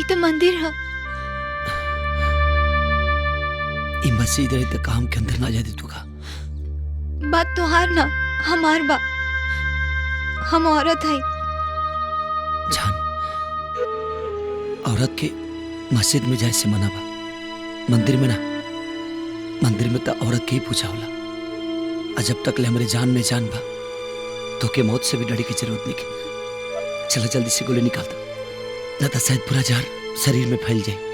तो मंदिर है। ई मस्जिद रही तो काम के अंदर ना जाती तू का। बात तोहार ना हमार बा। हम औरत है। जान, औरत के मस्जिद में जाए से मना बा, मंदिर में ना। मंदिर में तो औरत के ही पूछा होला। और जब तक ले हमारे जान में जान बा तो के मौत से भी डरे की जरूरत नहीं के। चलो जल्दी से गोली निकालता, ना तो शायद पूरा जहर शरीर में फैल जाए।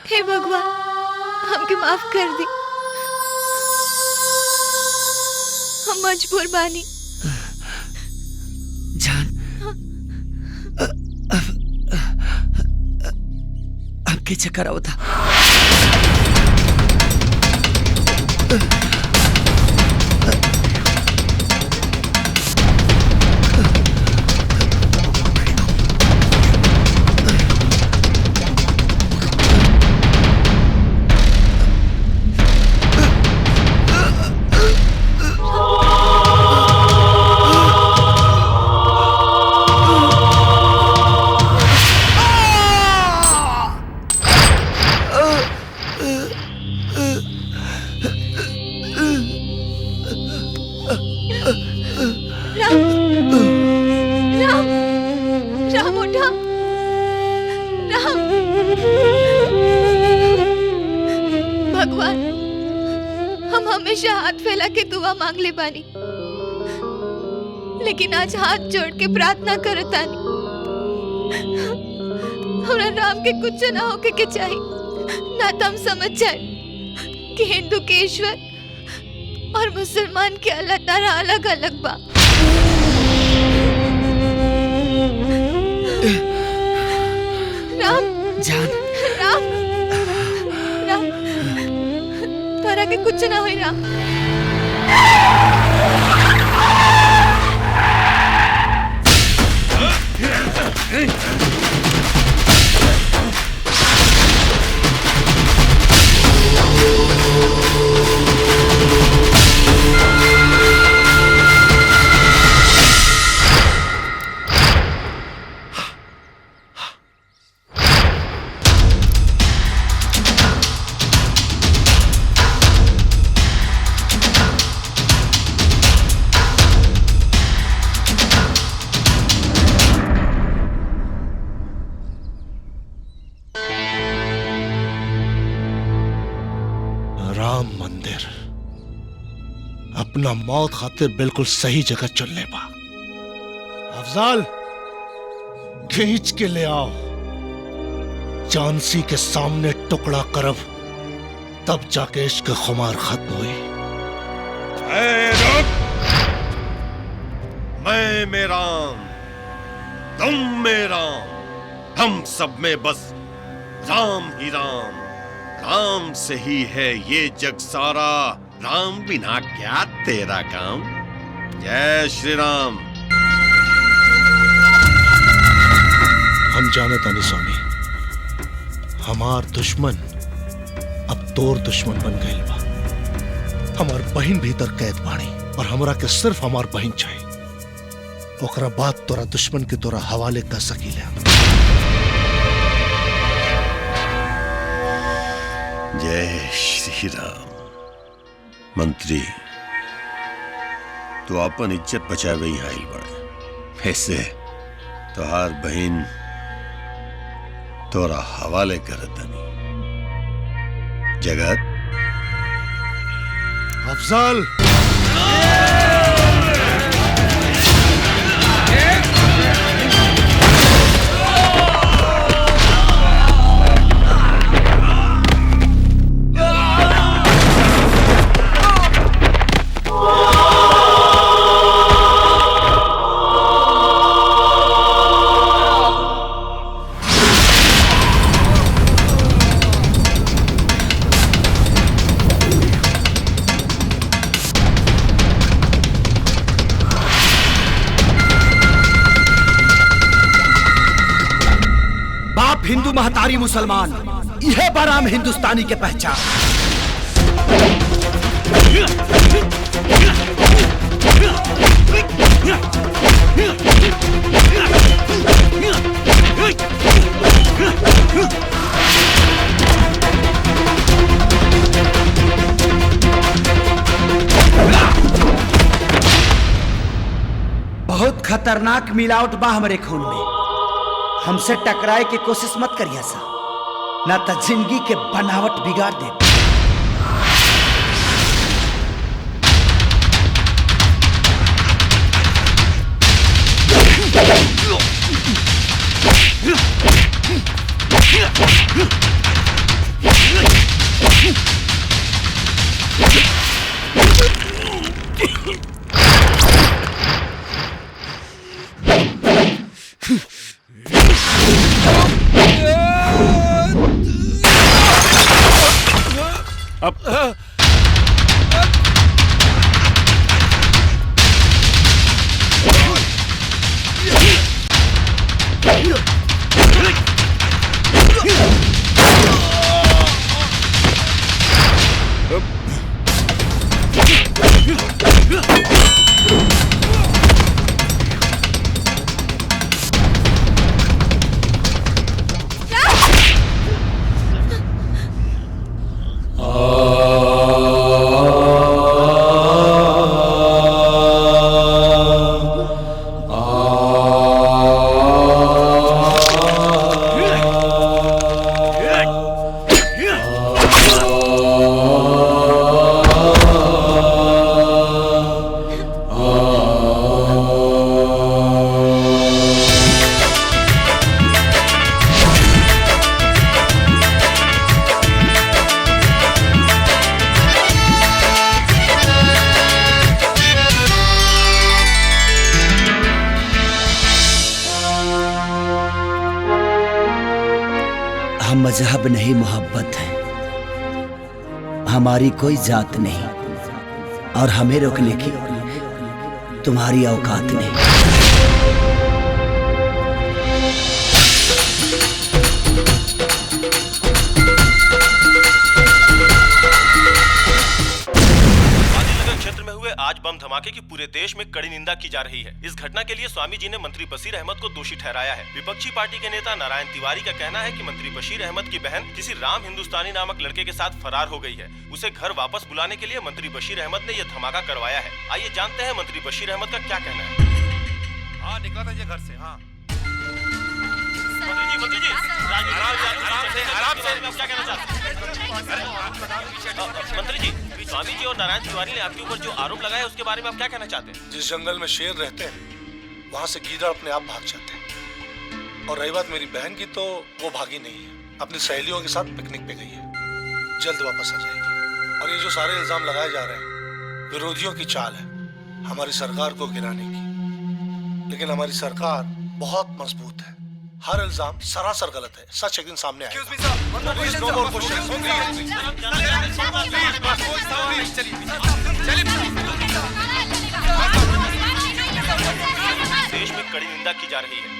हे भगवान, हमके माफ कर दी। हम मजबूर बानी। जान, अब के चक्कर आवता। राम उठा। राम, भगवान, हम हमेशा हाथ फैला के दुआ मांग ले बानी, लेकिन आज हाथ जोड़ के प्रार्थना करतानी। हमरा राम के कुछ ना होके के चाहिए। ना तो हम समझ जाए कि हिंदू के ईश्वर और मुसलमान के अल्लाह ताला अलग अलग बा। राम, जान, राम, राम, तोरा के कुछ ना होई राम। राम मंदिर अपना मौत खातिर बिल्कुल सही जगह चुनने पा। अफजाल, खींच के ले आओ। चांसी के सामने टुकड़ा करब, तब जाके इश्क खुमार खत्म हुई। मैं में राम, तुम में राम, हम सब में बस राम ही राम। राम से ही है ये जग सारा, राम बिना क्या तेरा काम। जय श्री राम। हम जानत आनी स्वामी, हमार दुश्मन अब तोर दुश्मन बन गई बा। हमार बहन भीतर कैद बाणी और हमरा के सिर्फ हमार बहन चाहिए। ओकरा बाद तोरा दुश्मन के तोरा हवाले कर सकीले। जय श्री राम। मंत्री, तो अपन इज्जत बचावे ही आइल बड़े। ऐसे तोहार बहन तोरा हवाले कर तनी। जगत अफजल, हिंदू महतारी मुसलमान, यह बराम हिंदुस्तानी के पहचान। बहुत खतरनाक मिलावट बा हमारे खून में। हमसे टकराए की कोशिश मत करिए सा, ना तो जिंदगी के बनावट बिगाड़ दे। हम मजहब नहीं, मोहब्बत है। हमारी कोई जात नहीं और हमें रोकने की तुम्हारी औकात नहीं। क्षेत्र में हुए आज बम धमाके की पूरे देश में कड़ी निंदा की जा रही है। इस घटना के लिए स्वामी जी ने मंत्री बशीर अहमद को दोषी ठहराया है। विपक्षी पार्टी के नेता नारायण तिवारी का कहना है कि मंत्री बशीर अहमद की बहन किसी राम हिंदुस्तानी नामक लड़के के साथ फरार हो गई है। उसे घर वापस बुलाने के लिए मंत्री बशीर अहमद ने यह धमाका करवाया है। आइए जानते हैं मंत्री बशीर अहमद का क्या कहना है। हाँ, निकला था ये घर से। हाँ मंत्री जी आराम से क्या कहना चाहते हैं? मंत्री जी, स्वामी जी और नारायण तिवारी ने आपके ऊपर जो आरोप लगाया है उसके बारे में आप क्या कहना चाहते हैं? जिस जंगल में शेर रहते हैं वहां से गीदड़ अपने आप भाग जाते हैं। और रही बात मेरी बहन की, तो वो भागी नहीं है, अपनी सहेलियों के साथ पिकनिक पे गई है, जल्द वापस आ जाएगी। और ये जो सारे इल्जाम लगाए जा रहे हैं विरोधियों की चाल है हमारी सरकार को गिराने की। लेकिन हमारी सरकार बहुत मजबूत है, हर इल्जाम सरासर गलत है, सच एक दिन सामने आएगा। देश में कड़ी निंदा की जा रही है।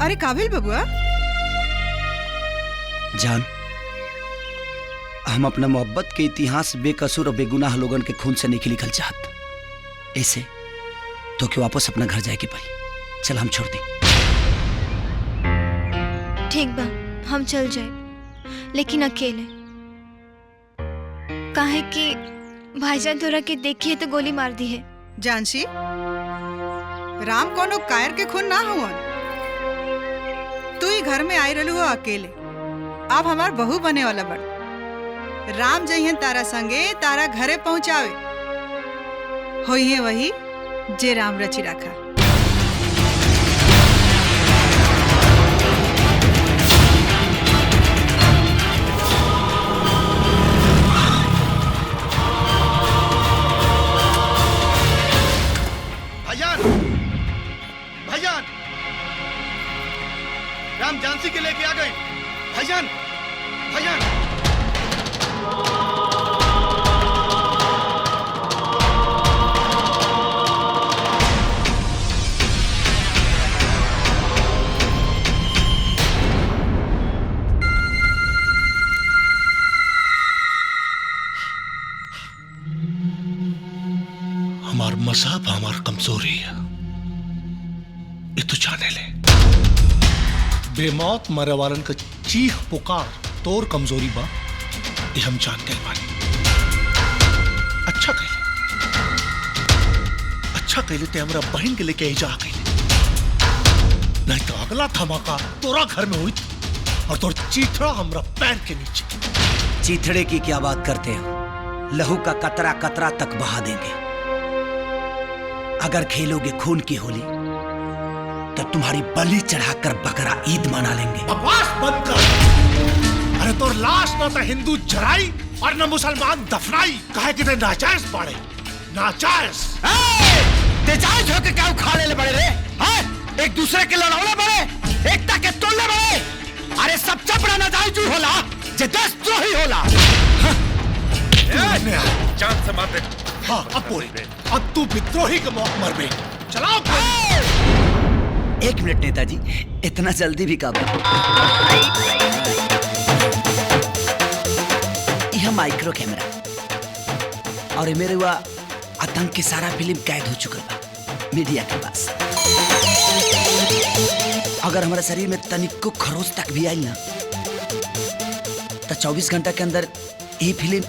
अरे काबिल बबुआ, जान, हम अपना मोहब्बत के इतिहास बेकसूर और बेगुनाह लोगन के खून से नहीं लिखल चाहत। ऐसे तो कि वापस अपना घर जाए के भाई। चल हम छोड़ दी। ठीक बा, हम चल जाए, लेकिन अकेले। कहा है कि भाईजान तोरा के देखिए तो गोली मार दी है। जानसी, राम कोनो कायर के खून ना हुआ। तू ही घर में आई रहलू हो अकेले, अब हमार बहू बने वाला बड़। राम जइहन तारा संगे तारा घरे पहुंचावे, होइहे वही जे राम रची रखा। भाईजान, भाईजान, राम जानसी के लेके आ गए। भाईजान, भाईजान। हमार मजहब हमार कमजोरी है, ये तो जाने ले। बेमौत मरे वालन का चीख पुकार तोर कमजोरी बा, ये हम जान गए बानी। अच्छा कहले ते हमरा बहन के लेके जा गई, नहीं तो अगला धमाका तोरा घर में हुई और तोर चीथड़ा हमरा पैर के नीचे। चीथड़े की क्या बात करते हो? लहू का कतरा कतरा तक बहा देंगे। अगर खेलोगे खून की होली तो तुम्हारी बलि चढ़ाकर बकरा ईद मना लेंगे। बकवास बंद कर। अरे तोर लाश ना तो हिंदू जराई और ना मुसलमान दफनाई, काहे कि ते नाजायज पड़े, नाजायज। तेजाज होके क्या उखाड़े ले बड़े रे? हाँ? एक दूसरे के लड़ौले बड़े, एकता के तोड़ने बड़े। अरे सबसे बड़ा नाजायज होला जे देशद्रोही होला। चांद से मारते। हाँ, अब बोल, अब तू विद्रोही के मौत मर बे। चलाओ। एक मिनट नेताजी, इतना जल्दी भी काबू? यह माइक्रो कैमरा और मेरे हुआ आतंक की सारा फिल्म कैद हो चुका बा मीडिया के पास। अगर हमारे शरीर में तनिक को खरोच तक भी आई ना तो 24 घंटा के अंदर ये फिल्म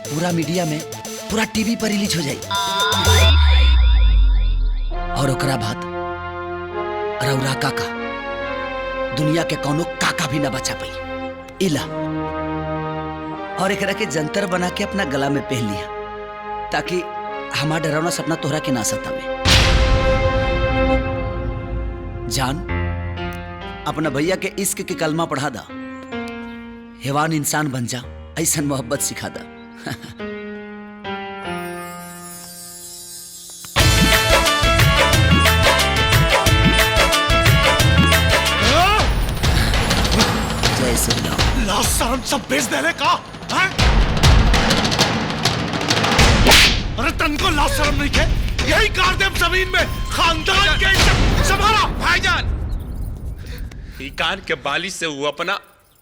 पूरा मीडिया में, पूरा टीवी पर रिलीज हो जाए। और ओकरा बाद रौरा काका दुनिया के कोनो काका भी ना बचा पाई। इला और एकरा के जंतर बना के अपना गला में पहन लिया ताकि हमारा डरावना सपना तोहरा के ना सतावे। जान, अपना भैया के इश्क के कलमा पढ़ा दा, हैवान इंसान बन जा, ऐसा मोहब्बत सिखा दा। जय श्री राम। लाश शर्म सब बेच देने का है? अरे तन को लाश शर्म नहीं है, यही कर दे जमीन में खानदान के संभाला। भाईजान, ई कान के बाली से वो अपना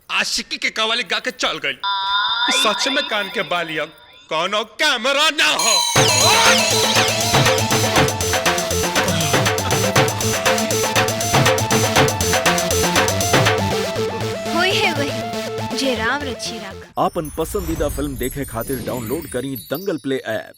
आशिकी के कवाली गा के चल गई। सच में कान के बाली अब कोनो कैमरा ना हो। होई है वही जे राम रची रखा। आपन पसंदीदा फिल्म देखे खातिर डाउनलोड करी दंगल प्ले ऐप।